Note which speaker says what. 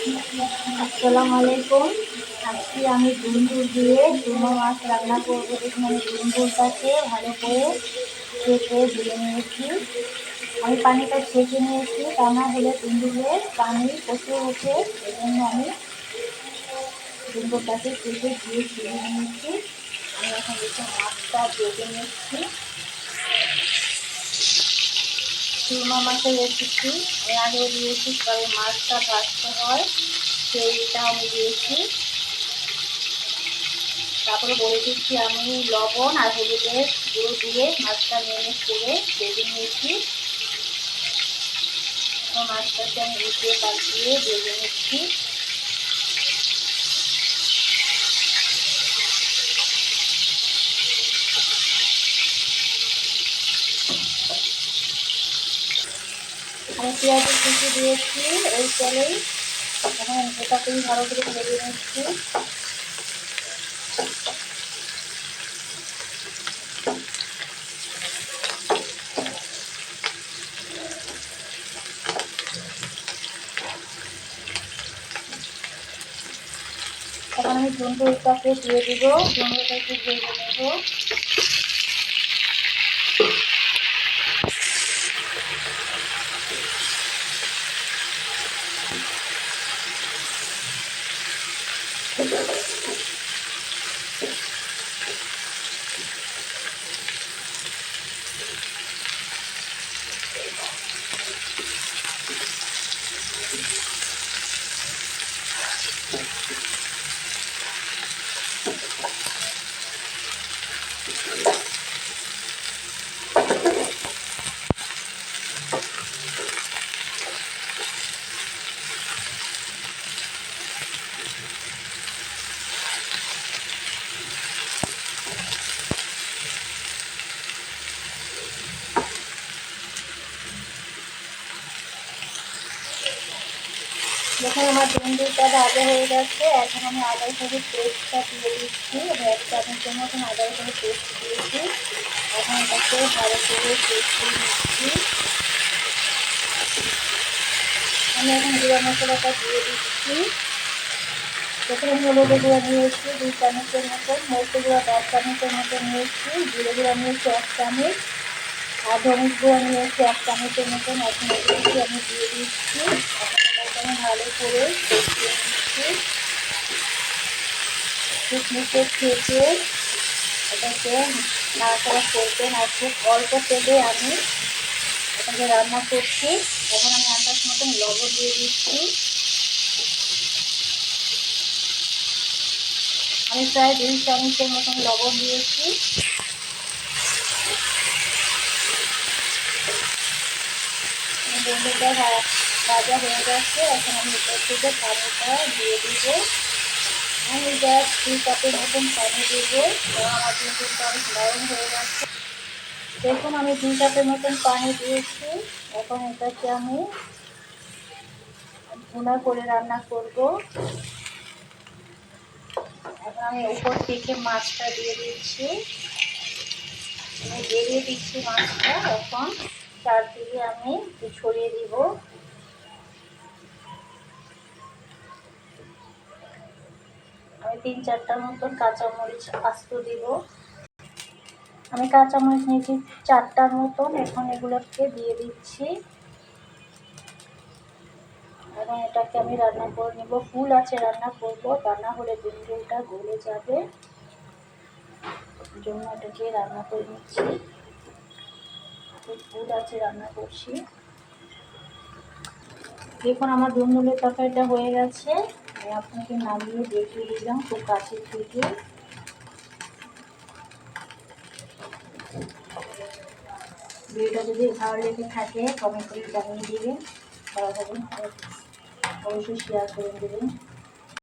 Speaker 1: আসসালামু আলাইকুম। আজকে আমি দুন্দুল দিয়ে চুনো মাছ রান্না করবো। দেখুন আমি দুন্দুলটাকে ভালো করে ছেঁকে ধুয়ে নিয়েছি। আমি পানিটা ছেঁকে নিয়েছি, তা না হলে দুন্দুলের পানি প্রচুর ওঠে। এজন্য আমি দুন্দুলটাকে ছেঁকে ধুয়ে ছিঁড়ে নিয়েছি। আমি এখন দেখুন মাছটা ভেজে নিচ্ছি। চুনো মাছের রেসিপি আমি আগেও দিয়েছি, তবে মাছটা ভাজতে হয় সেইটা আমি দিয়েছি। তারপরে বলে দিচ্ছি আমি লবণ আর হলুদের গুঁড়ো দিয়ে মাছটা ম্যারিনেট করে ভেজে নিয়েছি। মাছটাকে আমি উঠিয়ে পাল্টিয়ে ভেজে নিচ্ছি। আমি পেঁয়াজের কুচি দিয়েছি ওই তেলেই। এখন এটাকেই ভালো করে ভেজে নিচ্ছি। এখন আমি দুন্দুলটাকে দিয়ে দিব, দুন্দুলটাকে ভেজে নেব। যখন আমার দুন্দুলটা ভাজা হয়ে যাচ্ছে, এখন আমি আদা রসুনের পেস্টটা দিয়ে দিচ্ছি। আমি 1 চামচের মতন আদা রসুনের পেস্ট দিয়েছি। এখন এটাকে ভালো করে কষিয়ে নিচ্ছি। আমি এখন জিরা মশলাটা দিয়ে দিচ্ছি। প্রথমে হলুদের গুঁড়া নিয়েছি 2 চামচের মতন, মরিচের গুঁড়া 1 চামচের মতন নিয়েছি, জিরে গুঁড়া নিয়েছি 1 চামচ, আর ধনিয়া গুঁড়া নিয়েছি 1 চামচের মতন। এখন এগুলোকে আমি দিয়ে দিচ্ছি। এখন এটাকে আমি ভালো করে কষিয়ে নিচ্ছি। নিচে থেকে এটাকে নাড়াচাড়া করবেন, আর খুব অল্প তেলে আমি এটাকে রান্না করছি। এখন আমি আন্দাজ মতন লবণ দিয়ে দিচ্ছি। আমি প্রায় 2 চামচের মতন লবণ দিয়েছি। দুন্দুলটা ভাজা হয়ে যাচ্ছে। এখন আমি এটার থেকে পানিটা দিয়ে দিব। আমি জাস্ট 2 কাপের মতন পানি দিব, কারণ আমার দুন্দুলটা অনেক নরম হয়ে যাচ্ছে। দেখুন আমি 2 কাপের মতন পানি দিয়েছি। এখন এটাকে আমি ভুনা করে রান্না করব। এখন আমি উপর থেকে মাছটা দিয়ে দিচ্ছি। আমি বেরিয়ে দিচ্ছি মাছটা। এখন চারদিকে আমি ছড়িয়ে দিব। আমি 3-4টার মতন কাঁচামরিচ আস্ত দিব। আমি কাঁচামরিচ নিয়েছি 4টার মতন। এখন এগুলোকে দিয়ে দিচ্ছি এবং এটাকে আমি রান্না করে নেব। ফুল আছে রান্না করব, তা না হলে দুন্দুলটা গলে যাবে। জন্য এটাকে রান্না করে নিচ্ছি। ফুল আছে রান্না করছি। দেখুন আমার দুন্দুলের তরকারিটা হয়ে গেছে। আমি আপনাকে নামিয়ে দেখিয়ে দিলাম খুব কাছে থেকে। ভিডিওটা যদি ভালো লেগে থাকে কমেন্ট করে জানিয়ে দিবেন, অবশ্যই শেয়ার করে দেবেন।